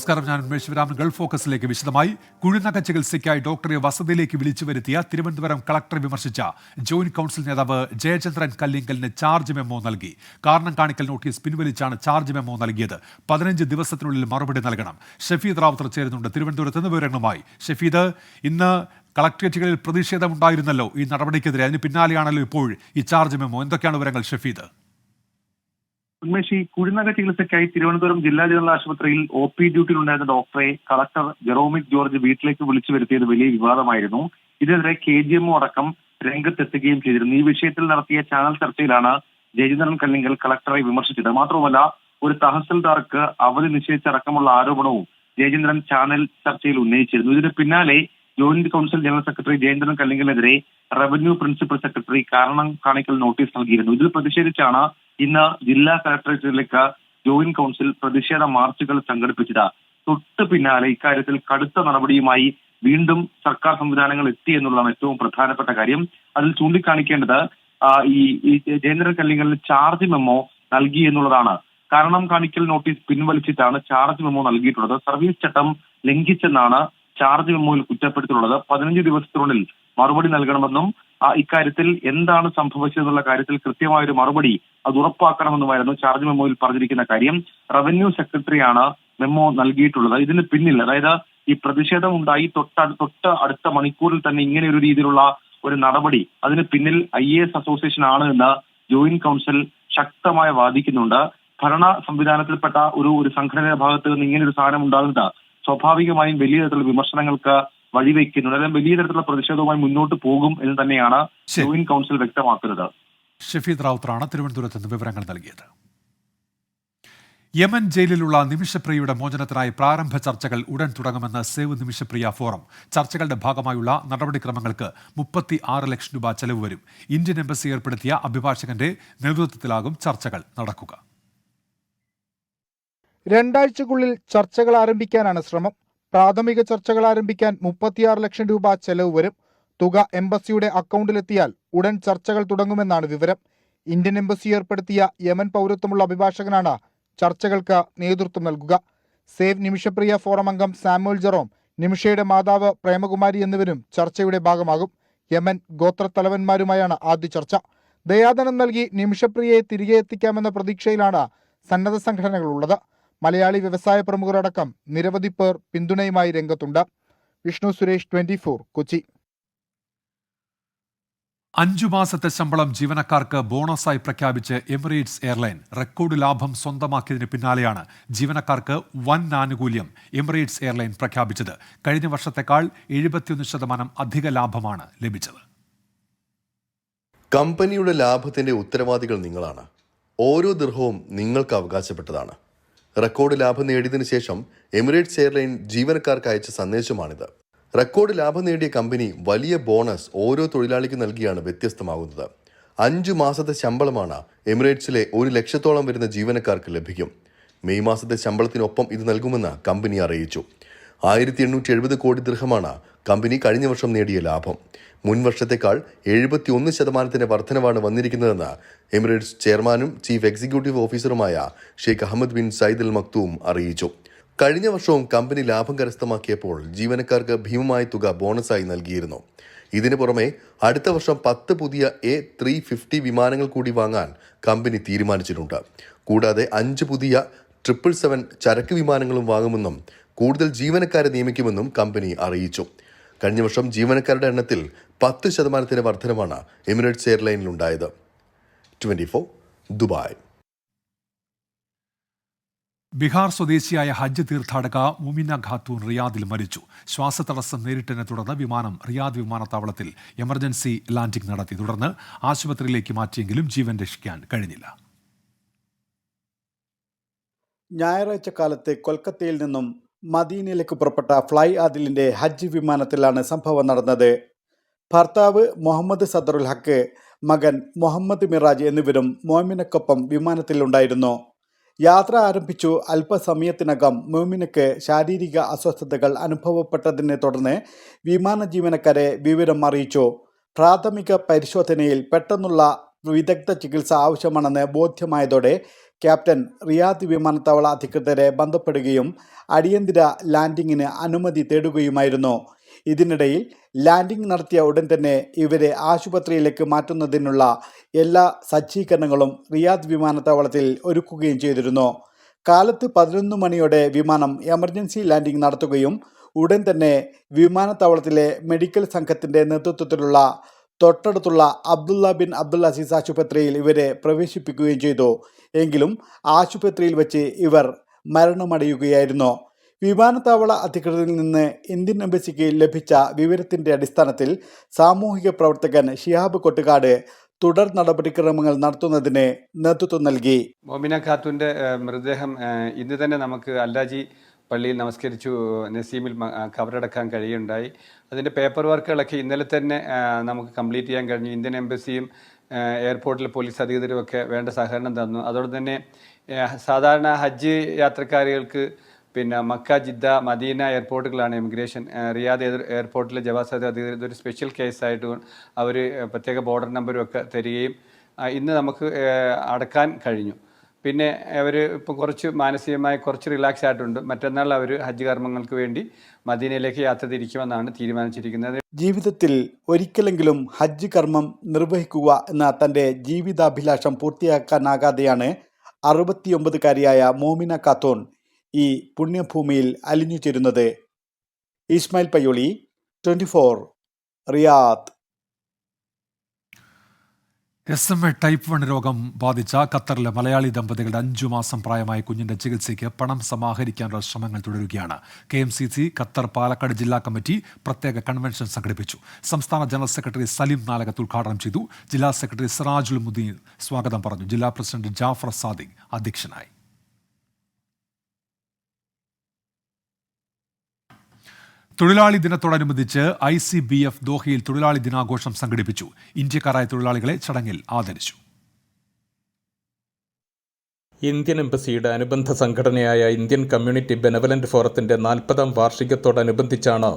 നമസ്കാരം, ഞാൻ ഉന്മേഷ് ശിവരാമൻ. ഗൾഫ് ഫോക്കസിലേക്ക് വിശദമായി. കുഴിനക ചികിത്സയ്ക്കായി ഡോക്ടറെ വസതിയിലേക്ക് വിളിച്ചു വരുത്തിയ തിരുവനന്തപുരം കളക്ടറെ വിമർശിച്ച ജോയിന്റ് കൌൺസിൽ നേതാവ് ജയചന്ദ്രൻ കല്ലിങ്കലിന് ചാർജ് മെമ്മോ നൽകി. കാരണം കാണിക്കൽ നോട്ടീസ് പിൻവലിച്ചാണ് ചാർജ് മെമ്മോ നൽകിയത്. 15 ദിവസത്തിനുള്ളിൽ മറുപടി നൽകണം. ഷഫീദ് റാവുത്തർ ചേരുന്നുണ്ട് തിരുവനന്തപുരത്ത് നിന്ന് വിവരങ്ങളുമായി. ഷഫീദ്, ഇന്ന് കളക്ടറേറ്റുകളിൽ പ്രതിഷേധമുണ്ടായിരുന്നല്ലോ ഈ നടപടിക്കെതിരെ. അതിന് പിന്നാലെയാണല്ലോ ഇപ്പോൾ ഈ ചാർജ് മെമ്മോ. എന്തൊക്കെയാണ് വിവരങ്ങൾ ഷഫീദ്? ഉന്മേഷി, കുഴിനക ചികിത്സയ്ക്കായി തിരുവനന്തപുരം ജില്ലാ ജനറൽ ആശുപത്രിയിൽ OP ഡ്യൂട്ടിയിലുണ്ടായിരുന്ന ഡോക്ടറെ കളക്ടർ ജെറോമിക് ജോർജ് വീട്ടിലേക്ക് വിളിച്ചു വരുത്തിയത് വലിയ വിവാദമായിരുന്നു. ഇതിനെതിരെ KGMO അടക്കം രംഗത്തെത്തുകയും ചെയ്തിരുന്നു. ഈ വിഷയത്തിൽ നടത്തിയ ചാനൽ ചർച്ചയിലാണ് ജയചന്ദ്രൻ കല്ലിങ്കൽ കളക്ടറെ വിമർശിച്ചത്. മാത്രമല്ല, ഒരു തഹസിൽദാർക്ക് അവധി നിശ്ചയിച്ചടക്കമുള്ള ആരോപണവും ജയചന്ദ്രൻ ചാനൽ ചർച്ചയിൽ ഉന്നയിച്ചിരുന്നു. ഇതിന് പിന്നാലെ joint council general secretary Jayachandran കല്ലിങ്കലിനെതിരെ റവന്യൂ പ്രിൻസിപ്പൽ സെക്രട്ടറി കാരണം കാണിക്കൽ നോട്ടീസ് നൽകിയിരുന്നു. ഇതിൽ പ്രതിഷേധിച്ചാണ് ഇന്ന് ജില്ലാ കളക്ടറേറ്റിലേക്ക് ജോയിന്റ് കൌൺസിൽ പ്രതിഷേധ മാർച്ചുകൾ സംഘടിപ്പിച്ചത്. തൊട്ട് പിന്നാലെ ഇക്കാര്യത്തിൽ കടുത്ത നടപടിയുമായി വീണ്ടും സർക്കാർ സംവിധാനങ്ങൾ എത്തി എന്നുള്ളതാണ് ഏറ്റവും പ്രധാനപ്പെട്ട കാര്യം. അതിൽ ചൂണ്ടിക്കാണിക്കേണ്ടത് ഈ ജയചന്ദ്രൻ കല്ലിങ്കലിന് ചാർജ് മെമ്മോ നൽകി എന്നുള്ളതാണ്. കാരണം കാണിക്കൽ നോട്ടീസ് പിൻവലിച്ചിട്ടാണ് ചാർജ് മെമ്മോ നൽകിയിട്ടുള്ളത്. സർവീസ് ചട്ടം ലംഘിച്ചെന്നാണ് ചാർജ് മെമ്മോയിൽ കുറ്റപ്പെടുത്തിയിട്ടുള്ളത്. 15 ദിവസത്തിനുള്ളിൽ മറുപടി നൽകണമെന്നും ഇക്കാര്യത്തിൽ എന്താണ് സംഭവിച്ചതെന്നുള്ള കാര്യത്തിൽ കൃത്യമായൊരു മറുപടി അത് ഉറപ്പാക്കണമെന്നുമായിരുന്നു ചാർജ് മെമ്മോയിൽ പറഞ്ഞിരിക്കുന്ന കാര്യം. റവന്യൂ സെക്രട്ടറിയാണ് മെമ്മോ നൽകിയിട്ടുള്ളത്. ഇതിന് പിന്നിൽ, അതായത് ഈ പ്രതിഷേധം ഉണ്ടായി തൊട്ട് അടുത്ത മണിക്കൂറിൽ തന്നെ ഇങ്ങനെ ഒരു രീതിയിലുള്ള ഒരു നടപടി, അതിന് പിന്നിൽ IAS അസോസിയേഷൻ ആണ് എന്ന് ജോയിന്റ് കൌൺസിൽ ശക്തമായി വാദിക്കുന്നുണ്ട്. ഭരണ സംവിധാനത്തിൽപ്പെട്ട ഒരു സംഘടനയുടെ ഭാഗത്ത് നിന്ന് ഇങ്ങനെ ഒരു സാധനം ഉണ്ടാകുന്നത് സ്വാഭാവികമായും വലിയ തരത്തിലുള്ള വിമർശനങ്ങൾക്ക് വഴിവെക്കുന്നുണ്ട്. അല്ലെങ്കിൽ വലിയ തരത്തിലുള്ള പ്രതിഷേധവുമായി മുന്നോട്ട് പോകും എന്ന് തന്നെയാണ് ജോയിന്റ് കൌൺസിൽ വ്യക്തമാക്കുന്നത്. ഷഫീദ് റാവുത്തറാണ് തിരുവനന്തപുരത്ത് നിന്ന് വിവരങ്ങൾ നൽകിയത്. യമൻ ജയിലിലുള്ള നിമിഷപ്രിയയുടെ മോചനത്തിനായി പ്രാരംഭ ചർച്ചകൾ ഉടൻ തുടങ്ങുമെന്ന് സേവ് നിമിഷപ്രിയ ഫോറം. ചർച്ചകളുടെ ഭാഗമായുള്ള നടപടിക്രമങ്ങൾക്ക് 36 ലക്ഷം രൂപ ചെലവ് വരും. ഇന്ത്യൻ എംബസി ഏർപ്പെടുത്തിയ അഭിഭാഷകന്റെ നേതൃത്വത്തിലാകും ചർച്ചകൾ നടക്കുക. 2 ആഴ്ചക്കുള്ളിൽ ചർച്ചകൾ ആരംഭിക്കാനാണ് ശ്രമം. പ്രാഥമിക ചർച്ചകൾ ആരംഭിക്കാൻ 36 ലക്ഷം രൂപ ചെലവ് വരും. തുക എംബസിയുടെ അക്കൗണ്ടിലെത്തിയാൽ ഉടൻ ചർച്ചകൾ തുടങ്ങുമെന്നാണ് വിവരം. ഇന്ത്യൻ എംബസി ഏർപ്പെടുത്തിയ യമൻ പൗരത്വമുള്ള അഭിഭാഷകനാണ് ചർച്ചകൾക്ക് നേതൃത്വം നൽകുക. സേവ് നിമിഷപ്രിയ ഫോറം അംഗം സാമുവൽ ജെറോം, നിമിഷയുടെ മാതാവ് പ്രേമകുമാരി എന്നിവരും ചർച്ചയുടെ ഭാഗമാകും. യമൻ ഗോത്രത്തലവന്മാരുമായാണ് ആദ്യ ചർച്ച. ദയാധനം നൽകി നിമിഷപ്രിയയെ തിരികെ എത്തിക്കാമെന്ന പ്രതീക്ഷയിലാണ് സന്നദ്ധ സംഘടനകളുള്ളത്. മലയാളി വ്യവസായ പ്രമുഖരടക്കം നിരവധി പേർ പിന്തുണയുമായി രംഗത്തുണ്ട്. വിഷ്ണു സുരേഷ്, 24, കൊച്ചി. 5 മാസത്തെ ശമ്പളം ജീവനക്കാർക്ക് ബോണസായി പ്രഖ്യാപിച്ച് എമിറേറ്റ്സ് എയർലൈൻ. റെക്കോർഡ് ലാഭം സ്വന്തമാക്കിയതിന് പിന്നാലെയാണ് ജീവനക്കാർക്ക് വൻ ആനുകൂല്യം എമിറേറ്റ്സ് എയർലൈൻ പ്രഖ്യാപിച്ചത്. കഴിഞ്ഞ വർഷത്തെക്കാൾ 71% അധിക ലാഭമാണ് ലഭിച്ചത്. കമ്പനിയുടെ ലാഭത്തിന്റെ ഉത്തരവാദികൾ നിങ്ങളാണ്. ഓരോ ദിർഹവും നിങ്ങൾക്ക് അവകാശപ്പെട്ടതാണ്. റെക്കോർഡ് ലാഭം നേടിയതിനു ശേഷം എമിറേറ്റ്സ് എയർലൈൻ ജീവനക്കാർക്ക് അയച്ച സന്ദേശമാണിത്. റെക്കോർഡ് ലാഭം നേടിയ കമ്പനി വലിയ ബോണസ് ഓരോ തൊഴിലാളിക്കും നൽകിയാണ് വ്യത്യസ്തമാകുന്നത്. 5 മാസത്തെ ശമ്പളമാണ് എമിറേറ്റ്സിലെ 1 ലക്ഷത്തോളം വരുന്ന ജീവനക്കാർക്ക് ലഭിക്കും. മെയ് മാസത്തെ ശമ്പളത്തിനൊപ്പം ഇത് നൽകുമെന്ന് കമ്പനി അറിയിച്ചു. 1870 കോടി ദിർഹമാണ് കമ്പനി കഴിഞ്ഞ വർഷം നേടിയ ലാഭം. മുൻ വർഷത്തേക്കാൾ 71% വർധനവാണ് വന്നിരിക്കുന്നതെന്ന് എമിറേറ്റ്സ് ചെയർമാനും ചീഫ് എക്സിക്യൂട്ടീവ് ഓഫീസറുമായ Sheikh Ahmed bin Saeed Al Maktoum അറിയിച്ചു. കഴിഞ്ഞ വർഷവും കമ്പനി ലാഭം കരസ്ഥമാക്കിയപ്പോൾ ജീവനക്കാർക്ക് ഭീമമായ തുക ബോണസായി നൽകിയിരുന്നു. ഇതിനു പുറമെ അടുത്ത വർഷം 10 പുതിയ A350 വിമാനങ്ങൾ കൂടി വാങ്ങാൻ കമ്പനി തീരുമാനിച്ചിട്ടുണ്ട്. കൂടാതെ 5 പുതിയ 777 ചരക്ക് വിമാനങ്ങളും വാങ്ങുമെന്നും കൂടുതൽ ജീവനക്കാരെ നിയമിക്കുമെന്നും കമ്പനി അറിയിച്ചു. കഴിഞ്ഞ വർഷം ജീവനക്കാരുടെ എണ്ണത്തിൽ 10% വർധനമാണ് എമിറേറ്റ്സ് എയർലൈനിലുണ്ടായത്. 24, ദുബായ്. ബീഹാർ സ്വദേശിയായ ഹജ്ജ് തീർത്ഥാടക മുമിന ഖാത്തൂൻ റിയാദിൽ മരിച്ചു. ശ്വാസതടസ്സം നേരിട്ടതിനെ തുടർന്ന് വിമാനം റിയാദ് വിമാനത്താവളത്തിൽ എമർജൻസി ലാൻഡിംഗ് നടത്തി. തുടർന്ന് ആശുപത്രിയിലേക്ക് മാറ്റിയെങ്കിലും ജീവൻ രക്ഷിക്കാൻ കഴിഞ്ഞില്ല. ഞായറാഴ്ച കാലത്ത് കൊൽക്കത്തയിൽ നിന്നും മദീനയിലേക്ക് പുറപ്പെട്ട ഫ്ലൈ ആദിലിന്റെ ഹജ്ജ് വിമാനത്തിലാണ് സംഭവം നടന്നത്. ഭർത്താവ് മുഹമ്മദ് സദറുൽ ഹക്ക്, മകൻ മുഹമ്മദ് മിറാജ് എന്നിവരും മോമിനക്കൊപ്പം വിമാനത്തിലുണ്ടായിരുന്നു. യാത്ര ആരംഭിച്ചു അല്പസമയത്തിനകം മോമിനക്ക് ശാരീരിക അസ്വസ്ഥതകൾ അനുഭവപ്പെട്ടതിനെ തുടർന്ന് വിമാന ജീവനക്കാരെ വിവരം അറിയിച്ചു. പ്രാഥമിക പരിശോധനയിൽ പെട്ടെന്നുള്ള വിദഗ്ധ ചികിത്സ ആവശ്യമാണെന്ന് ബോധ്യമായതോടെ ക്യാപ്റ്റൻ റിയാദ് വിമാനത്താവള അധികൃതരെ ബന്ധപ്പെടുകയും അടിയന്തര ലാൻഡിങ്ങിന് അനുമതി തേടുകയുമായിരുന്നു. ഇതിനിടയിൽ ലാൻഡിംഗ് നടത്തിയ ഉടൻ തന്നെ ഇവരെ ആശുപത്രിയിലേക്ക് മാറ്റുന്നതിനുള്ള എല്ലാ സജ്ജീകരണങ്ങളും റിയാദ് വിമാനത്താവളത്തിൽ ഒരുക്കുകയും ചെയ്തിരുന്നു. കാലത്ത് 11 മണിയോടെ വിമാനം എമർജൻസി ലാൻഡിംഗ് നടത്തുകയും ഉടൻ തന്നെ വിമാനത്താവളത്തിലെ മെഡിക്കൽ സംഘത്തിൻ്റെ നേതൃത്വത്തിലുള്ള തൊട്ടടുത്തുള്ള അബ്ദുള്ള ബിൻ അബ്ദുൽ അസീസ് ആശുപത്രിയിൽ ഇവരെ പ്രവേശിപ്പിക്കുകയും ചെയ്തു. എങ്കിലും ആശുപത്രിയിൽ വെച്ച് ഇവർ മരണമടയുകയായിരുന്നു. വിമാനത്താവള അധികൃതരിൽ നിന്ന് ഇന്ത്യൻ എംബസിക്ക് ലഭിച്ച വിവരത്തിൻ്റെ അടിസ്ഥാനത്തിൽ സാമൂഹിക പ്രവർത്തകൻ ഷിഹാബ് കൊട്ടുകാട് തുടർ നടപടിക്രമങ്ങൾ നടത്തുന്നതിന് നേതൃത്വം നൽകി. മോമിന ഖാത്തൂൻ്റെ മൃതദേഹം ഇന്ന് തന്നെ നമുക്ക് അല്ലാജി പള്ളിയിൽ നമസ്കരിച്ചു നസീമിൽ കബറടക്കാൻ കഴിയുണ്ടായി. അതിൻ്റെ പേപ്പർ വർക്കുകളൊക്കെ ഇന്നലെ തന്നെ നമുക്ക് കംപ്ലീറ്റ് ചെയ്യാൻ കഴിഞ്ഞു. ഇന്ത്യൻ എംബസിയും എയർപോർട്ടിലെ പോലീസ് അധികൃതരും ഒക്കെ വേണ്ട സഹകരണം തന്നു. അതോടൊപ്പം തന്നെ സാധാരണ ഹജ്ജ് യാത്രക്കാരികൾക്ക് മക്ക, ജിദ്ദ, മദീന എയർപോർട്ടുകളാണ് ഇമിഗ്രേഷൻ. റിയാദ് എയർപോർട്ടിലെ ജവാസാദ് അധികൃതർ ഇതൊരു സ്പെഷ്യൽ കേസായിട്ട് അവർ പ്രത്യേക ബോർഡർ നമ്പരും ഒക്കെ തരികയും ഇന്ന് നമുക്ക് അടക്കാൻ കഴിഞ്ഞു. പിന്നെ അവർ ഇപ്പം കുറച്ച് മാനസികമായി കുറച്ച് റിലാക്സ് ആയിട്ടുണ്ട്. മറ്റന്നാൾ അവർ ഹജ്ജ് കർമ്മങ്ങൾക്ക് വേണ്ടി മദീനയിലേക്ക് യാത്ര തിരിക്കുമെന്നാണ് തീരുമാനിച്ചിരിക്കുന്നത്. ജീവിതത്തിൽ ഒരിക്കലെങ്കിലും ഹജ്ജ് കർമ്മം നിർവഹിക്കുക എന്ന തൻ്റെ ജീവിതാഭിലാഷം പൂർത്തിയാക്കാനാകാതെയാണ് 69-കാരിയായ മോമിന ഖാത്തൂൺ ഈ പുണ്യഭൂമിയിൽ അലിഞ്ഞു ചേരുന്നത്. Ismail Payyoli, 24, Riyadh. SMA type 1 രോഗം ബാധിച്ച ഖത്തറിലെ മലയാളി ദമ്പതികളുടെ 5 മാസം പ്രായമായ കുഞ്ഞിന്റെ ചികിത്സയ്ക്ക് പണം സമാഹരിക്കാനുള്ള ശ്രമങ്ങൾ തുടരുകയാണ്. KMCC ഖത്തർ പാലക്കാട് ജില്ലാ കമ്മിറ്റി പ്രത്യേക കൺവെൻഷൻ സംഘടിപ്പിച്ചു. സംസ്ഥാന ജനറൽ സെക്രട്ടറി സലീം നാലകത്ത് ഉദ്ഘാടനം ചെയ്തു. ജില്ലാ സെക്രട്ടറി സിറാജുൽ മുദീൻ സ്വാഗതം പറഞ്ഞു. ജില്ലാ പ്രസിഡന്റ് ജാഫർ സാദിഖ് അധ്യക്ഷനായി. തൊഴിലാളി ദിനത്തോടനുബന്ധിച്ച് ICBF ദോഹയിൽ തൊഴിലാളി ദിനാഘോഷം സംഘടിപ്പിച്ചു. ഇന്ത്യക്കാരായ തൊഴിലാളികളെ ചടങ്ങിൽ ആദരിച്ചു. ഇന്ത്യൻ എംബസിയുടെ അനുബന്ധ സംഘടനയായ ഇന്ത്യൻ കമ്മ്യൂണിറ്റി ബെനവലന്റ് ഫോറത്തിന്റെ 40ാം വാർഷികത്തോടനുബന്ധിച്ചാണ്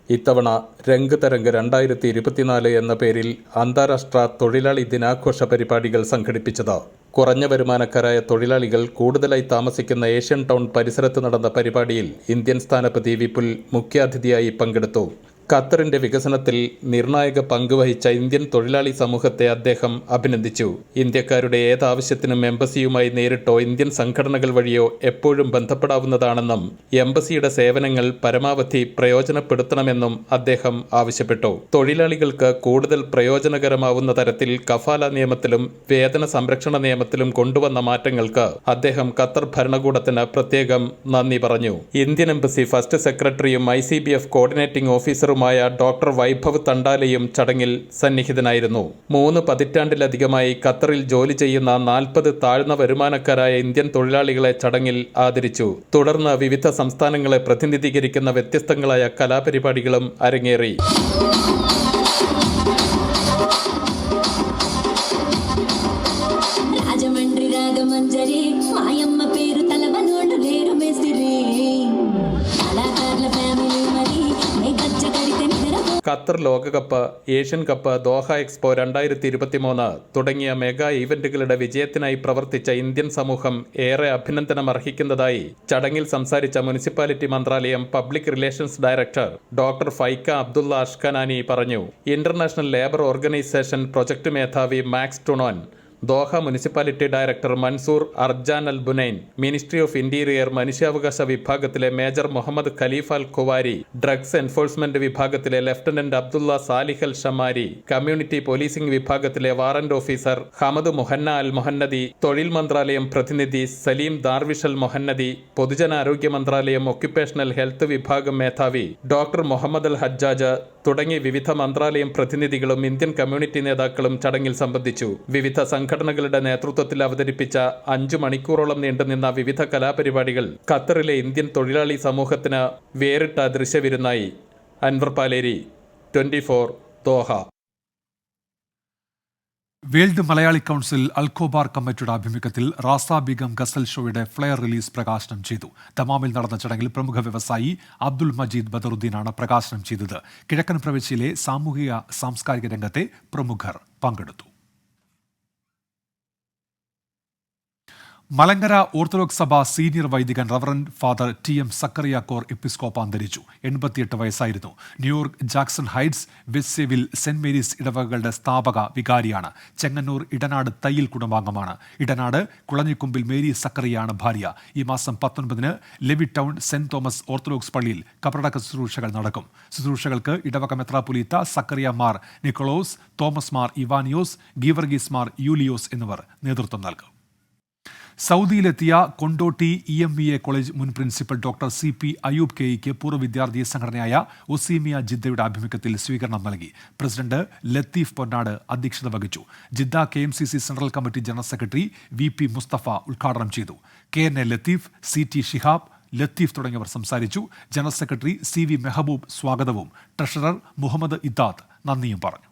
ഇത്തവണ രംഗ് തരംഗ് 2024 എന്ന പേരിൽ അന്താരാഷ്ട്ര തൊഴിലാളി ദിനാഘോഷ പരിപാടികൾ സംഘടിപ്പിച്ചത്. കുറഞ്ഞ വരുമാനക്കാരായ തൊഴിലാളികൾ കൂടുതലായി താമസിക്കുന്ന ഏഷ്യൻ ടൗൺ പരിസരത്ത് നടന്ന പരിപാടിയിൽ ഇന്ത്യൻ സ്ഥാനപതി വിപുൽ മുഖ്യാതിഥിയായി പങ്കെടുത്തു. ഖത്തറിന്റെ വികസനത്തിൽ നിർണായക പങ്കുവഹിച്ച ഇന്ത്യൻ തൊഴിലാളി സമൂഹത്തെ അദ്ദേഹം അഭിനന്ദിച്ചു. ഇന്ത്യക്കാരുടെ ഏതാവശ്യത്തിനും എംബസിയുമായി നേരിട്ടോ ഇന്ത്യൻ സംഘടനകൾ വഴിയോ എപ്പോഴും ബന്ധപ്പെടാവുന്നതാണെന്നും എംബസിയുടെ സേവനങ്ങൾ പരമാവധി പ്രയോജനപ്പെടുത്തണമെന്നും അദ്ദേഹം ആവശ്യപ്പെട്ടു. തൊഴിലാളികൾക്ക് കൂടുതൽ പ്രയോജനകരമാവുന്ന തരത്തിൽ കഫാല നിയമത്തിലും വേതന സംരക്ഷണ നിയമത്തിലും കൊണ്ടുവന്ന മാറ്റങ്ങൾക്ക് അദ്ദേഹം ഖത്തർ ഭരണകൂടത്തിന് പ്രത്യേകം നന്ദി പറഞ്ഞു. ഇന്ത്യൻ എംബസി ഫസ്റ്റ് സെക്രട്ടറിയും ICBF കോർഡിനേറ്റിംഗ് ഓഫീസറും ഡോക്ടർ വൈഭവ് തണ്ടാലയും ചടങ്ങിൽ സന്നിഹിതനായിരുന്നു. 3 പതിറ്റാണ്ടിലധികമായി ഖത്തറിൽ ജോലി ചെയ്യുന്ന 40 താഴ്ന്ന വരുമാനക്കാരായ ഇന്ത്യൻ തൊഴിലാളികളെ ചടങ്ങിൽ ആദരിച്ചു. തുടർന്ന് വിവിധ സംസ്ഥാനങ്ങളെ പ്രതിനിധീകരിക്കുന്ന വ്യത്യസ്തങ്ങളായ കലാപരിപാടികളും അരങ്ങേറി. ഖത്തർ ലോകകപ്പ്, ഏഷ്യൻ കപ്പ്, ദോഹ എക്സ്പോ 2023 തുടങ്ങിയ മെഗാ ഈവന്റുകളുടെ വിജയത്തിനായി പ്രവർത്തിച്ച ഇന്ത്യൻ സമൂഹം ഏറെ അഭിനന്ദനം അർഹിക്കുന്നതായി ചടങ്ങിൽ സംസാരിച്ച മുനിസിപ്പാലിറ്റി മന്ത്രാലയം public relations director doctor Faika Abdulla Ashkanani പറഞ്ഞു. ഇന്റർനാഷണൽ ലേബർ ഓർഗനൈസേഷൻ പ്രൊജക്ട് മേധാവി Max Tunon, Doha municipality director Mansoor Arjan Al Bunain, Ministry of Interior മനുഷ്യാവകാശ വിഭാഗത്തിലെ major Mohammed Khalif Al Khuwari, drugs enforcement വിഭാഗത്തിലെ lieutenant Abdulla Salih Al Shamari, community policing വിഭാഗത്തിലെ warrant officer Hamad Muhanna Al Mohannadi, തൊഴിൽ മന്ത്രാലയം പ്രതിനിധി Saleem Darwish അൽ മൊഹന്നദി, പൊതുജനാരോഗ്യ മന്ത്രാലയം occupational health വിഭാഗം മേധാവി ഡോക്ടർ മുഹമ്മദ് അൽ ഹജ്ജാജ് തുടങ്ങി വിവിധ മന്ത്രാലയം പ്രതിനിധികളും ഇന്ത്യൻ കമ്മ്യൂണിറ്റി നേതാക്കളും ചടങ്ങിൽ സംബന്ധിച്ചു. വിവിധ സംഘടനകളുടെ നേതൃത്വത്തിൽ അവതരിപ്പിച്ച 5 മണിക്കൂറോളം നീണ്ടുനിന്ന വിവിധ കലാപരിപാടികൾ ഖത്തറിലെ ഇന്ത്യൻ തൊഴിലാളി സമൂഹത്തിന് വേറിട്ട ദൃശ്യവിരുന്നായി. Anwar Paleri, 24, Doha. World Malayali council Al Khobar കമ്മിറ്റിയുടെ ആഭിമുഖ്യത്തിൽ റാസ ബീഗം ഗസൽ ഷോയുടെ ഫ്ലെയർ റിലീസ് പ്രകാശനം ചെയ്തു. ദമാമിൽ നടന്ന ചടങ്ങിൽ പ്രമുഖ വ്യവസായി അബ്ദുൽ മജീദ് ബദറുദ്ദീനാണ് പ്രകാശനം ചെയ്തത്. കിഴക്കൻ പ്രവിശ്യയിലെ സാമൂഹിക സാംസ്കാരിക രംഗത്തെ പ്രമുഖർ പങ്കെടുത്തു. മലങ്കര ഓർത്തഡോക്സ് സഭ സീനിയർ വൈദികൻ റവറന്റ് ഫാദർ TM സക്കറിയാക്കോർ എപ്പിസ്കോപ്പ അന്തരിച്ചു. 88 വയസ്സായിരുന്നു. New York Jackson heights വെസ്റ്റ്സേവിൽ saint Mary's ഇടവകകളുടെ സ്ഥാപക വികാരിയാണ്. ചെങ്ങന്നൂർ ഇടനാട് തയ്യിൽ കുടുംബാംഗമാണ്. ഇടനാട് കുളഞ്ഞിക്കുമ്പിൽ മേരി സക്കറിയാണ് ഭാര്യ. ഈ മാസം 19-ന് levy town Saint Thomas Orthodox പള്ളിയിൽ കബറടക്ക ശുശ്രൂഷകൾ നടക്കും. ശുശ്രൂഷകൾക്ക് ഇടവക മെത്രാപ്പൊലീത്ത സക്കറിയ മാർ നിക്കോളോസ്, തോമസ് മാർ ഇവാനിയോസ്, ഗീവർഗീസ് മാർ യൂലിയോസ് എന്നിവർ നേതൃത്വം നൽകും. സൗദിയിലെത്തിയ കൊണ്ടോട്ടി EMVA കോളേജ് മുൻ principal doctor CP Ayub cake പൂർവ്വ വിദ്യാർത്ഥി സംഘടനയായ ഒസീമിയ ജിദ്ദയുടെ ആഭിമുഖ്യത്തിൽ സ്വീകരണം നൽകി. പ്രസിഡന്റ് ലത്തീഫ് പൊന്നാട് അധ്യക്ഷത വഹിച്ചു. Jeddah KMCC central committee general secretary VP Mustafa ഉദ്ഘാടനം ചെയ്തു. KNA ലത്തീഫ്, CT ഷിഹാബ്, ലത്തീഫ് തുടങ്ങിയവർ സംസാരിച്ചു. ജനറൽ സെക്രട്ടറി CV മെഹബൂബ് സ്വാഗതവും ട്രഷറർ മുഹമ്മദ് ഇദാത്ത് നന്ദിയും പറഞ്ഞു.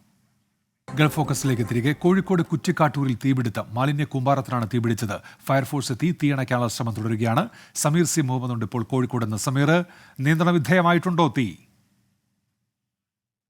ഗൾഫ് ഫോക്കസിലേക്ക് തിരികെ. കോഴിക്കോട് കുറ്റിക്കാട്ടൂരിൽ തീപിടുത്തം. മാലിന്യ കൂമ്പാരത്തിനാണ് തീപിടിച്ചത്. ഫയർഫോഴ്സ് എത്തി തീയണയ്ക്കാനുള്ള ശ്രമം തുടരുകയാണ്. സമീർ C മുഹമ്മദ് ഉണ്ട് ഇപ്പോൾ കോഴിക്കോട് നിന്ന്. സമീർ, നിയന്ത്രണ വിധേയമായിട്ടുണ്ടോ തീ?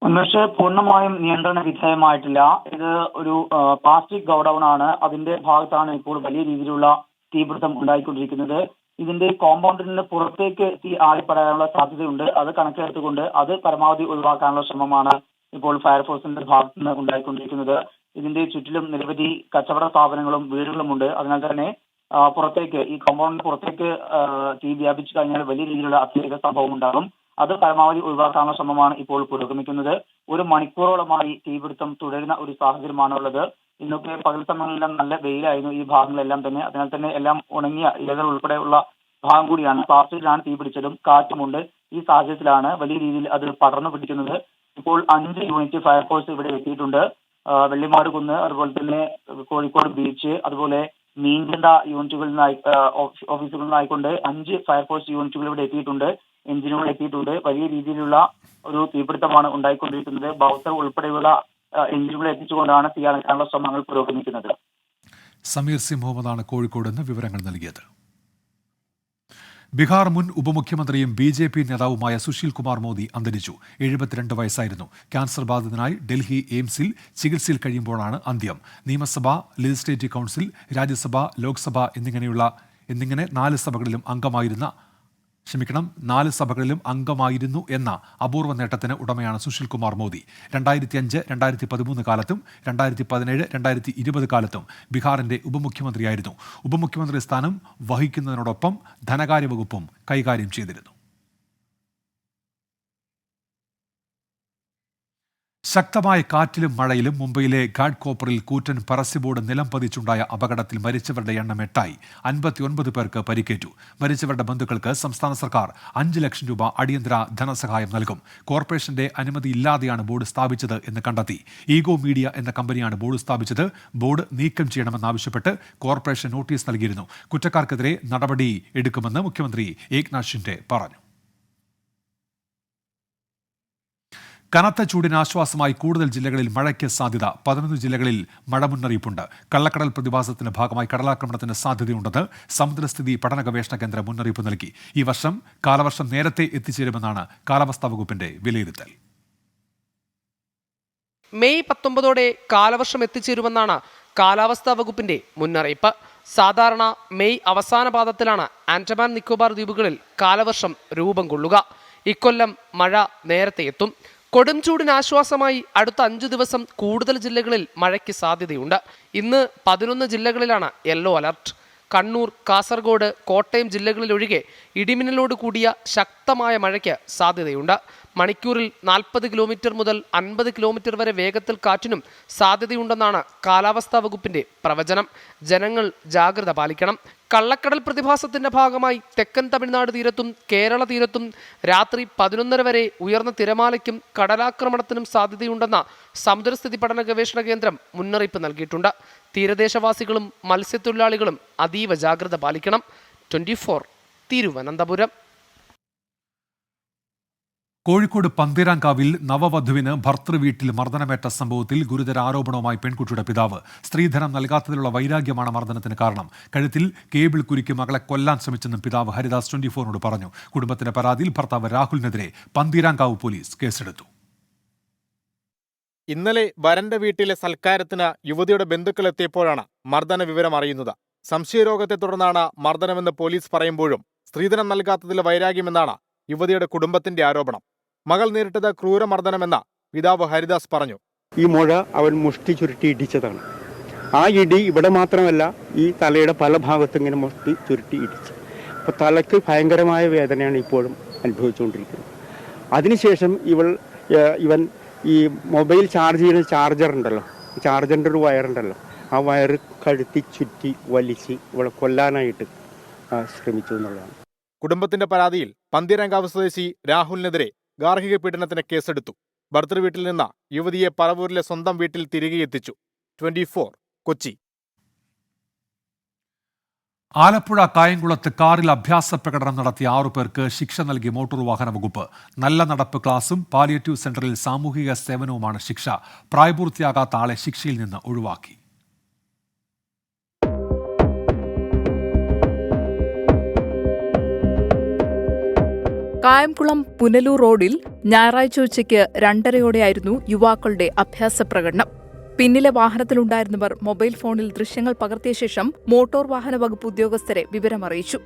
ഉന്മേഷ്, പൂർണ്ണമായും നിയന്ത്രണ വിധേയമായിട്ടില്ല. ഇത് ഒരു പ്ലാസ്റ്റിക് ഗോഡൌൺ ആണ്. അതിന്റെ ഭാഗത്താണ് ഇപ്പോൾ വലിയ രീതിയിലുള്ള തീപിടുത്തം ഉണ്ടായിക്കൊണ്ടിരിക്കുന്നത്. ഇതിന്റെ കോമ്പൗണ്ടിൽ നിന്ന് പുറത്തേക്ക് തീ ആളിപ്പടാനുള്ള സാധ്യതയുണ്ട്. അത് കണക്കിലെടുത്തുകൊണ്ട് അത് പരമാവധി ഒഴിവാക്കാനുള്ള ശ്രമമാണ് ഇപ്പോൾ ഫയർഫോഴ്സിന്റെ ഭാഗത്ത് നിന്ന് ഉണ്ടായിക്കൊണ്ടിരിക്കുന്നത്. ഇതിന്റെ ചുറ്റിലും നിരവധി കച്ചവട സ്ഥാപനങ്ങളും വീടുകളുമുണ്ട്. അതിനാൽ തന്നെ പുറത്തേക്ക്, ഈ കോമ്പൗണ്ടിന് പുറത്തേക്ക് തീ വ്യാപിച്ചു കഴിഞ്ഞാൽ വലിയ രീതിയിലുള്ള അത്യാഹിത സംഭവം ഉണ്ടാകും. അത് പരമാവധി ഒഴിവാക്കാനുള്ള ശ്രമമാണ് ഇപ്പോൾ പുരോഗമിക്കുന്നത്. 1 മണിക്കൂറോളമായി തീപിടുത്തം തുടരുന്ന ഒരു സാഹചര്യമാണ് ഉള്ളത്. ഇന്നൊക്കെ പകൽ സമയങ്ങളിലെല്ലാം നല്ല വെയിലായിരുന്നു ഈ ഭാഗങ്ങളെല്ലാം തന്നെ. അതിനാൽ തന്നെ എല്ലാം ഉണങ്ങിയ ഇലകൾ ഉൾപ്പെടെയുള്ള ഭാഗം കൂടിയാണ്. പ്ലാസ്റ്റിക്കിലാണ് തീപിടിച്ചതും കാറ്റുമുണ്ട്. ഈ സാഹചര്യത്തിലാണ് വലിയ രീതിയിൽ അത് പടർന്നു പിടിക്കുന്നത്. ഇപ്പോൾ 5 യൂണിറ്റ് ഫയർഫോഴ്സ് ഇവിടെ എത്തിയിട്ടുണ്ട്. വെള്ളിമാട് കുന്ന്, അതുപോലെ തന്നെ കോഴിക്കോട് ബീച്ച്, അതുപോലെ മീൻചന്ത യൂണിറ്റുകളിൽ നിന്നായി ഓഫീസുകളിൽ നിന്നായിക്കൊണ്ട് 5 ഫയർഫോഴ്സ് യൂണിറ്റുകൾ ഇവിടെ എത്തിയിട്ടുണ്ട്. എഞ്ചിനുകൾ എത്തിയിട്ടുണ്ട്. വലിയ രീതിയിലുള്ള ഒരു തീപിടുത്തമാണ് ഉണ്ടായിക്കൊണ്ടിരിക്കുന്നത്. ബൗസർ ഉൾപ്പെടെയുള്ള എഞ്ചിനുകൾ എത്തിച്ചുകൊണ്ടാണ് തീ അണയ്ക്കാനുള്ള ശ്രമങ്ങൾ പുരോഗമിക്കുന്നത്. സമീർ C മുഹമ്മദാണ് കോഴിക്കോട് നിന്ന് വിവരങ്ങൾ നൽകിയത്. ബീഹാർ മുൻ ഉപമുഖ്യമന്ത്രിയും BJP നേതാവുമായ സുശീൽ കുമാർ മോദി അന്തരിച്ചു. 72 വയസ്സായിരുന്നു. ക്യാൻസർ ബാധിതനായി ഡൽഹി എയിംസിൽ ചികിത്സയിൽ കഴിയുമ്പോഴാണ് അന്ത്യം. നിയമസഭ, ലെജിസ്ലേറ്റീവ് കൗൺസിൽ, രാജ്യസഭ, ലോക്സഭ എന്നിങ്ങനെ 4 സഭകളിലും അംഗമായിരുന്നു എന്ന അപൂർവ നേട്ടത്തിന് ഉടമയാണ് സുശീൽ കുമാർ മോദി. 2005, 2013 കാലത്തും 2017, 2020 കാലത്തും ബീഹാറിന്റെ ഉപമുഖ്യമന്ത്രിയായിരുന്നു. ഉപമുഖ്യമന്ത്രി സ്ഥാനം വഹിക്കുന്നതിനോടൊപ്പം ധനകാര്യ വകുപ്പും കൈകാര്യം ചെയ്തിരുന്നു. ശക്തമായ കാറ്റിലും മഴയിലും മുംബൈയിലെ ഘാട്ട് കോപ്പറിൽ കൂറ്റൻ പരസ്യ ബോർഡ് നിലം പതിച്ചുണ്ടായ അപകടത്തിൽ മരിച്ചവരുടെ എണ്ണം 8ആയി. 59 പേർക്ക് പരിക്കേറ്റു. മരിച്ചവരുടെ ബന്ധുക്കൾക്ക് സംസ്ഥാന സർക്കാർ 5 ലക്ഷം രൂപ അടിയന്തര ധനസഹായം നൽകും. കോർപ്പറേഷന്റെ അനുമതിയില്ലാതെയാണ് ബോർഡ് സ്ഥാപിച്ചത് എന്ന് കണ്ടെത്തി. ഈഗോ മീഡിയ എന്ന കമ്പനിയാണ് ബോർഡ് സ്ഥാപിച്ചത്. ബോർഡ് നീക്കം ചെയ്യണമെന്നാവശ്യപ്പെട്ട് കോർപ്പറേഷൻ നോട്ടീസ് നൽകിയിരുന്നു. കുറ്റക്കാർക്കെതിരെ നടപടി എടുക്കുമെന്ന് മുഖ്യമന്ത്രി ഏക്നാഥ് ഷിൻഡെ പറഞ്ഞു. കനത്ത ചൂടിന് ആശ്വാസമായി കൂടുതൽ ജില്ലകളിൽ മഴയ്ക്ക് സാധ്യത. 11 ജില്ലകളിൽ മഴ മുന്നറിയിപ്പുണ്ട്. കള്ളക്കടൽ പ്രതിഭാസത്തിന്റെ ഭാഗമായി കടലാക്രമണത്തിന് സാധ്യതയുണ്ടെന്ന് സമുദ്രസ്ഥിതി പഠന ഗവേഷണ കേന്ദ്രം മുന്നറിയിപ്പ് നൽകി. ഈ വർഷം കാലവർഷം നേരത്തെ എത്തിച്ചേരുമെന്നാണ് കാലാവസ്ഥാ വകുപ്പിന്റെ വിലയിരുത്തൽ. മെയ് 19 കാലവർഷം എത്തിച്ചേരുമെന്നാണ് കാലാവസ്ഥാ വകുപ്പിന്റെ മുന്നറിയിപ്പ്. സാധാരണ മെയ് അവസാന പാദത്തിലാണ് ആൻഡമാൻ നിക്കോബാർ ദ്വീപുകളിൽ കാലവർഷം രൂപം കൊള്ളുക. ഇക്കൊല്ലം മഴ നേരത്തെ എത്തും. കൊടും ചൂടിന് ആശ്വാസമായി അടുത്ത 5 ദിവസം കൂടുതൽ ജില്ലകളിൽ മഴയ്ക്ക് സാധ്യതയുണ്ട്. ഇന്ന് 11 ജില്ലകളിലാണ് യെല്ലോ അലർട്ട്. കണ്ണൂർ, കാസർഗോഡ്, കോട്ടയം ജില്ലകളിലൊഴികെ ഇടിമിന്നലോട് കൂടിയ ശക്തമായ മഴയ്ക്ക് സാധ്യതയുണ്ട്. മണിക്കൂറിൽ 40 കിലോമീറ്റർ മുതൽ 50 കിലോമീറ്റർ വരെ വേഗത്തിൽ കാറ്റിനും സാധ്യതയുണ്ടെന്നാണ് കാലാവസ്ഥാ വകുപ്പിന്റെ പ്രവചനം. ജനങ്ങൾ ജാഗ്രത പാലിക്കണം. കള്ളക്കടൽ പ്രതിഭാസത്തിന്റെ ഭാഗമായി തെക്കൻ തമിഴ്നാട് തീരത്തും കേരള തീരത്തും രാത്രി 11:30 വരെ ഉയർന്ന തിരമാലയ്ക്കും കടലാക്രമണത്തിനും സാധ്യതയുണ്ടെന്ന സമുദ്രസ്ഥിതി പഠന ഗവേഷണ കേന്ദ്രം മുന്നറിയിപ്പ് നൽകിയിട്ടുണ്ട്. തീരദേശവാസികളും മത്സ്യത്തൊഴിലാളികളും അതീവ ജാഗ്രത പാലിക്കണം. 24 തിരുവനന്തപുരം. കോഴിക്കോട് പന്തീരാങ്കാവിൽ നവവധുവിന് ഭർതൃവീട്ടിൽ മർദ്ദനമേറ്റ സംഭവത്തിൽ ഗുരുതര ആരോപണവുമായി പെൺകുട്ടിയുടെ പിതാവ്. സ്ത്രീധനം നൽകാത്തതിലുള്ള വൈരാഗ്യമാണ് മർദ്ദനത്തിന് കാരണം. കഴുത്തിൽ കേബിൾ കുരുക്കി മകളെ കൊല്ലാൻ ശ്രമിച്ചെന്നും പിതാവ് ഹരിദാസ് 24നോട് പറഞ്ഞു. കുടുംബത്തിന്റെ പരാതിയിൽ ഭർത്താവ് രാഹുലിനെതിരെ പന്തീരാങ്കാവ് പോലീസ് കേസെടുത്തു. ഇന്നലെ വരന്റെ വീട്ടിലെ സൽക്കാരത്തിന് യുവതിയുടെ ബന്ധുക്കൾ എത്തിയപ്പോഴാണ് മർദ്ദന വിവരം അറിയുന്നത്. സംശയരോഗത്തെ തുടർന്നാണ് മർദ്ദനമെന്ന് പോലീസ് പറയുമ്പോഴും സ്ത്രീധനം നൽകാത്തതിലെ വൈരാഗ്യമെന്നാണ് യുവതിയുടെ കുടുംബത്തിന്റെ ആരോപണം. മകൾ നേരിട്ടത് ക്രൂരമർദ്ദനമെന്ന് പിതാവ് ഹരിദാസ് പറഞ്ഞു. ഈ മുഴ അവൻ മുഷ്ടി ചുരുട്ടി ഇടിച്ചതാണ്. ആ ഇടി ഇവിടെ മാത്രമല്ല, ഈ തലയുടെ പല ഭാഗത്തും ഇങ്ങനെ മുഷ്ടി ചുരുട്ടി ഇടിച്ചു. അപ്പോൾ തലയ്ക്ക് ഭയങ്കരമായ വേദനയാണ് ഇപ്പോഴും അനുഭവിച്ചുകൊണ്ടിരിക്കുന്നത്. അതിനുശേഷം ഇവൻ ഈ മൊബൈൽ ചാർജ് ചെയ്യുന്ന ചാർജർ ഉണ്ടല്ലോ, ചാർജറിൻ്റെ ഒരു വയറുണ്ടല്ലോ, ആ വയറ് കഴുത്തി ചുറ്റി വലിച്ച് ഇവളെ കൊല്ലാനായിട്ട് ശ്രമിച്ചു എന്നുള്ളതാണ്. കുടുംബത്തിന്റെ പരാതിയിൽ പന്തീരങ്കാവ് സ്വദേശി രാഹുലിനെതിരെ ഗാർഹിക പീഡനത്തിന് കേസെടുത്തു. ഭർത്തൃവീട്ടിൽ നിന്ന് യുവതിയെ പറവൂരിലെ സ്വന്തം വീട്ടിൽ തിരികെ എത്തിച്ചു. 24 കൊച്ചി. ആലപ്പുഴ കായംകുളത്ത് കാറിൽ അഭ്യാസ പ്രകടനം നടത്തിയ 6 പേർക്ക് ശിക്ഷ നൽകി മോട്ടോർ വാഹന വകുപ്പ്. നല്ല നടപ്പ് ക്ലാസും പാലിയേറ്റീവ് സെന്ററിൽ സാമൂഹിക സേവനവുമാണ് ശിക്ഷ. പ്രായപൂർത്തിയാകാത്ത ആളെ ശിക്ഷയിൽ നിന്ന് ഒഴിവാക്കി. കായംകുളം പുനലൂർ റോഡിൽ ഞായറാഴ്ച ഉച്ചയ്ക്ക് 2:30 യുവാക്കളുടെ അഭ്യാസ പ്രകടനം. പിന്നിലെ വാഹനത്തിലുണ്ടായിരുന്നവർ മൊബൈൽ ഫോണിൽ ദൃശ്യങ്ങൾ പകർത്തിയ ശേഷം മോട്ടോർ വാഹന വകുപ്പ് ഉദ്യോഗസ്ഥരെ വിവരമറിയിച്ചു.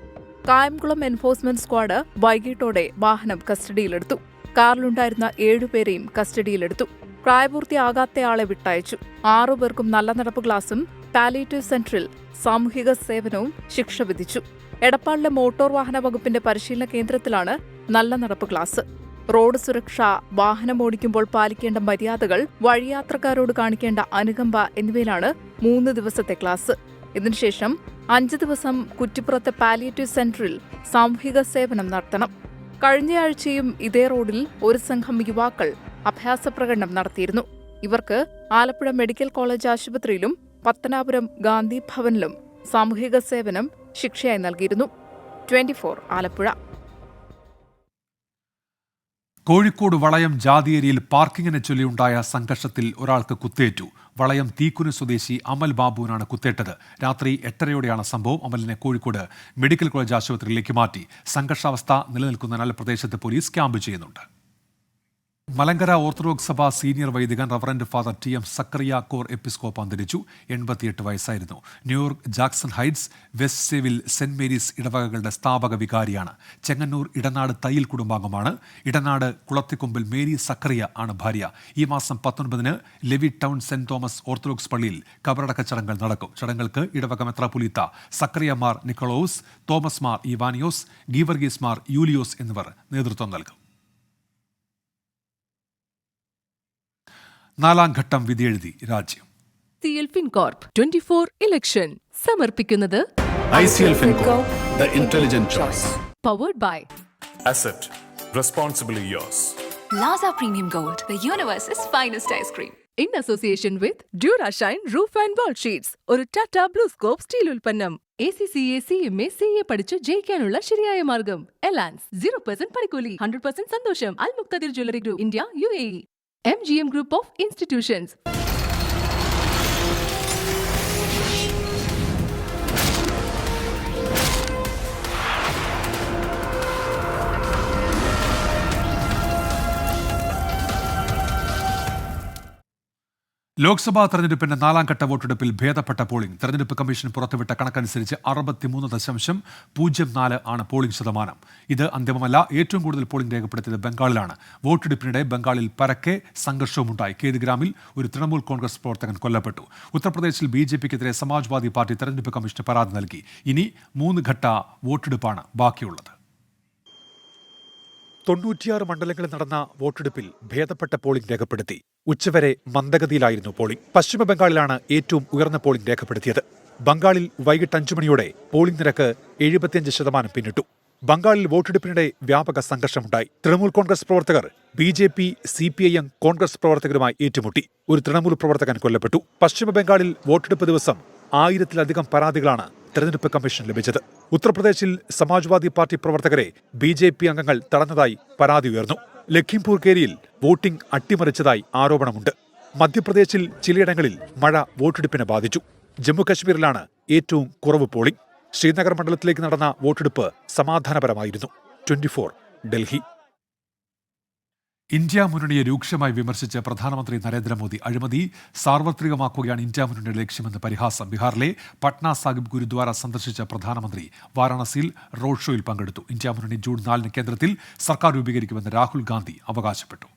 കായംകുളം എൻഫോഴ്സ്മെന്റ് സ്ക്വാഡ് വൈകിട്ടോടെ വാഹനം കസ്റ്റഡിയിലെടുത്തു. കാറിലുണ്ടായിരുന്ന 7 പേരെയും കസ്റ്റഡിയിലെടുത്തു. പ്രായപൂർത്തിയാകാത്തയാളെ വിട്ടയച്ചു. 6 പേർക്കും നല്ല നടപ്പ് ക്ലാസും പാലിയേറ്റീവ് സെന്ററിൽ സാമൂഹിക സേവനവും ശിക്ഷ വിധിച്ചു. എടപ്പാളിലെ മോട്ടോർ വാഹന വകുപ്പിന്റെ പരിശീലന കേന്ദ്രത്തിലാണ് നല്ല നടപ്പ് ക്ലാസ്. റോഡ് സുരക്ഷ, വാഹനമോടിക്കുമ്പോൾ പാലിക്കേണ്ട മര്യാദകൾ, വഴിയാത്രക്കാരോട് കാണിക്കേണ്ട അനുകമ്പ എന്നിവയിലാണ് 3 ദിവസത്തെ ക്ലാസ്. ഇതിനുശേഷം 5 ദിവസം കുറ്റിപ്പുറത്തെ പാലിയേറ്റീവ് സെന്ററിൽ സാമൂഹിക സേവനം നടത്തണം. കഴിഞ്ഞയാഴ്ചയും ഇതേ റോഡിൽ ഒരു സംഘം യുവാക്കൾ അഭ്യാസ പ്രകടനം നടത്തിയിരുന്നു. ഇവർക്ക് ആലപ്പുഴ മെഡിക്കൽ കോളേജ് ആശുപത്രിയിലും പത്തനാപുരം ഗാന്ധി ഭവനിലും സാമൂഹിക സേവനം ശിക്ഷയായി നൽകിയിരുന്നു. 24 ആലപ്പുഴ. കോഴിക്കോട് വളയം ജാതിയേരിയിൽ പാർക്കിങ്ങിനെ ചൊല്ലിയുണ്ടായ സംഘർഷത്തിൽ ഒരാൾക്ക് കുത്തേറ്റു. വളയം തീക്കുനി സ്വദേശി അമൽ ബാബുവിനാണ് കുത്തേറ്റത്. രാത്രി 8:30 സംഭവം. അമലിനെ കോഴിക്കോട് മെഡിക്കൽ കോളേജ് ആശുപത്രിയിലേക്ക് മാറ്റി. സംഘർഷാവസ്ഥ നിലനിൽക്കുന്നതിനാൽ പ്രദേശത്ത് പോലീസ് ക്യാമ്പ് ചെയ്യുന്നുണ്ട്. മലങ്കര ഓർത്തഡോക്സ് സഭ സീനിയർ വൈദികൻ reverend father TM Zacharia Cor എപ്പിസ്കോപ്പ് അന്തരിച്ചു. 88 വയസ്സായിരുന്നു. New York Jackson Heights, West Sayville Saint Mary's ഇടവകകളുടെ സ്ഥാപക വികാരിയാണ്. ചെങ്ങന്നൂർ ഇടനാട് തയ്യിൽ കുടുംബാംഗമാണ്. ഇടനാട് കുളത്തിക്കൊമ്പിൽ മേരി സക്കറിയ ആണ് ഭാര്യ. ഈ മാസം 19 Levittown Saint Thomas Orthodox പള്ളിയിൽ കബറടക്ക ചടങ്ങുകൾ നടക്കും. ചടങ്ങുകൾക്ക് ഇടവക മെത്രാപ്പൊലീത്ത സക്കറിയ മാർ നിക്കോളോസ്, തോമസ് മാർ ഇവാനിയോസ്, ഗീവർഗീസ് മാർ യൂലിയോസ് എന്നിവർ നേതൃത്വം നൽകും. 4ാം ഘട്ടം വിധിയെഴുതി രാജ്യം. ICL FinCorp 24 ഇലക്ഷൻ സമർപ്പിക്കുന്നത് ICL FinCorp, the intelligent choice. Powered by Asset, responsibly yours. Plaza Premium Gold, the universe's finest ice cream. in association with Durashine Roof and Wall Sheets. ഒരു ടാറ്റ ബ്ലൂ സ്കോപ്പ് സ്റ്റീൽ ഉൽപ്പന്നം. ACCA CMA CA പഠിച്ച് ജയിക്കാനുള്ള ശരിയായ മാർഗം. എലാൻസ് 0% പണിക്കൂലി, 100% സന്തോഷം. Al Muqtadir jewellery group, India, UAE. MGM Group of Institutions. Lok Sabha തെരഞ്ഞെടുപ്പിന്റെ 4ാം ഘട്ട വോട്ടെടുപ്പിൽ ഭേദപ്പെട്ട പോളിംഗ്. തെരഞ്ഞെടുപ്പ് കമ്മീഷൻ പുറത്തുവിട്ട കണക്കനുസരിച്ച് 63.04 ആണ് പോളിംഗ് ശതമാനം. ഇത് അന്തിമമല്ല. ഏറ്റവും കൂടുതൽ പോളിംഗ് രേഖപ്പെടുത്തിയത് ബംഗാളിലാണ്. വോട്ടെടുപ്പിനിടെ ബംഗാളിൽ പരക്കെ സംഘർഷവുമുണ്ടായി. കേദ്ഗ്രാമിൽ ഒരു തൃണമൂൽ കോൺഗ്രസ് പ്രവർത്തകൻ കൊല്ലപ്പെട്ടു. ഉത്തർപ്രദേശിൽ BJPക്കെതിരെ സമാജ്വാദി പാർട്ടി തെരഞ്ഞെടുപ്പ് കമ്മീഷന് പരാതി നൽകി. ഇനി 3 ഘട്ട വോട്ടെടുപ്പാണ് ബാക്കിയുള്ളത്. 96 മണ്ഡലങ്ങളിൽ നടന്ന വോട്ടെടുപ്പിൽ ഭേദപ്പെട്ട പോളിംഗ് രേഖപ്പെടുത്തി. ഉച്ചവരെ മന്ദഗതിയിലായിരുന്നു പോളിംഗ്. പശ്ചിമ ബംഗാളിലാണ് ഏറ്റവും ഉയർന്ന പോളിംഗ് രേഖപ്പെടുത്തിയത്. ബംഗാളിൽ വൈകിട്ട് 5 മണിയോടെ പോളിംഗ് നിരക്ക് 75% പിന്നിട്ടു. ബംഗാളിൽ വോട്ടെടുപ്പിനിടെ വ്യാപക സംഘർഷമുണ്ടായി. തൃണമൂൽ കോൺഗ്രസ് പ്രവർത്തകർ BJP, CPIM കോൺഗ്രസ് പ്രവർത്തകരുമായി ഏറ്റുമുട്ടി. ഒരു തൃണമൂൽ പ്രവർത്തകൻ കൊല്ലപ്പെട്ടു. പശ്ചിമ ബംഗാളിൽ വോട്ടെടുപ്പ് ദിവസം 1000-ലധികം പരാതികളാണ് തെരഞ്ഞെടുപ്പ് കമ്മീഷൻ ലഭിച്ചത്. ഉത്തർപ്രദേശിൽ സമാജ്വാദി പാർട്ടി പ്രവർത്തകരെ BJP അംഗങ്ങൾ തടഞ്ഞതായി പരാതി ഉയർന്നു. ലഖിംപൂർ കേരിയിൽ വോട്ടിംഗ് അട്ടിമറിച്ചതായി ആരോപണമുണ്ട്. മധ്യപ്രദേശിൽ ചിലയിടങ്ങളിൽ മഴ വോട്ടെടുപ്പിനെ ബാധിച്ചു. ജമ്മുകശ്മീരിലാണ് ഏറ്റവും കുറവ് പോളിംഗ്. ശ്രീനഗർ മണ്ഡലത്തിലേക്ക് നടന്ന വോട്ടെടുപ്പ് സമാധാനപരമായിരുന്നു. 24 ഡൽഹി. ഇന്ത്യ മുന്നണിയെ രൂക്ഷമായി വിമർശിച്ച് പ്രധാനമന്ത്രി നരേന്ദ്രമോദി അഴിമതി സാർവത്രികമാക്കുകയാണ് ഇന്ത്യ മുന്നണിയുടെ ലക്ഷ്യമെന്ന് പരിഹാസം. ബീഹാറിലെ പട്ന സാഹിബ് ഗുരുദ്വാര സന്ദർശിച്ച പ്രധാനമന്ത്രി വാരാണസിയിൽ റോഡ് ഷോയിൽ പങ്കെടുത്തു. ഇന്ത്യ മുന്നണി ജൂൺ 4 കേന്ദ്രത്തിൽ സർക്കാർ രൂപീകരിക്കുമെന്ന് രാഹുൽ ഗാന്ധി അവകാശപ്പെട്ടു.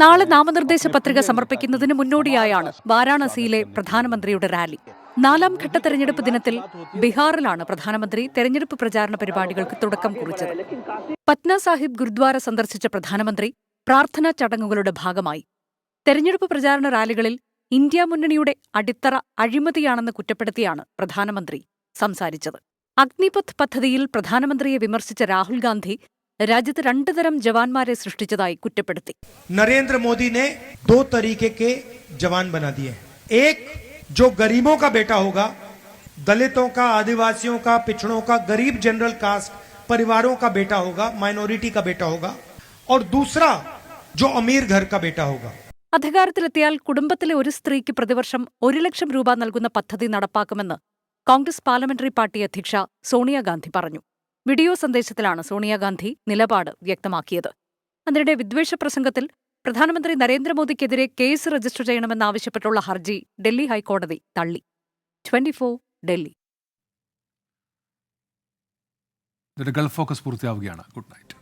നാളെ നാമനിർദ്ദേശ പത്രിക സമർപ്പിക്കുന്നതിന് മുന്നോടിയായാണ് വാരാണസിയിലെ പ്രധാനമന്ത്രിയുടെ റാലി. 4ാം ഘട്ട തെരഞ്ഞെടുപ്പ് ദിനത്തിൽ ബീഹാറിലാണ് പ്രധാനമന്ത്രി തെരഞ്ഞെടുപ്പ് പ്രചാരണ പരിപാടികൾക്ക് തുടക്കം കുറിച്ചത്. പട്ന സാഹിബ് ഗുരുദ്വാര സന്ദർശിച്ച പ്രധാനമന്ത്രി പ്രാർത്ഥനാ ചടങ്ങുകളുടെ ഭാഗമായി തെരഞ്ഞെടുപ്പ് പ്രചാരണ റാലികളിൽ ഇന്ത്യ മുന്നണിയുടെ അടിത്തറ അഴിമതിയാണെന്ന് കുറ്റപ്പെടുത്തിയാണ് പ്രധാനമന്ത്രി സംസാരിച്ചത്. അഗ്നിപഥ് പദ്ധതിയിൽ പ്രധാനമന്ത്രിയെ വിമർശിച്ച രാഹുൽ ഗാന്ധി രാജ്യത്ത് 2 തരം ജവാന്മാരെ സൃഷ്ടിച്ചതായി കുറ്റപ്പെടുത്തി. नरेंद्र मोदी ने 2 तरीके के जवान बना दिए. एक जो गरीबों का बेटा होगा, दलितों का, आदिवासियों का, पिछड़ों का, गरीब जनरल कास्ट परिवारों का बेटा होगा, माइनॉरिटी का बेटा होगा, और दूसरा जो अमीर घर का बेटा होगा. അധികാരത്തിലെത്തിയാൽ കുടുംബത്തിലെ ഒരു സ്ത്രീക്ക് പ്രതിവർഷം 1 ലക്ഷം രൂപ നൽകുന്ന പദ്ധതി നടപ്പാക്കുമെന്ന് കോൺഗ്രസ് പാർലമെന്ററി പാർട്ടി അധ്യക്ഷ സോണിയാഗാന്ധി പറഞ്ഞു. വീഡിയോ സന്ദേശത്തിലാണ് സോണിയാഗാന്ധി നിലപാട് വ്യക്തമാക്കിയത്. അതിനിടെ വിദ്വേഷ പ്രസംഗത്തിൽ പ്രധാനമന്ത്രി നരേന്ദ്രമോദിക്കെതിരെ കേസ് രജിസ്റ്റർ ചെയ്യണമെന്നാവശ്യപ്പെട്ടുള്ള ഹർജി ഡൽഹി ഹൈക്കോടതി തള്ളി. 24 ഡൽഹി. ഗൾഫ് ഫോക്കസ് പൂർത്തിയാവുകയാണ്. Good night.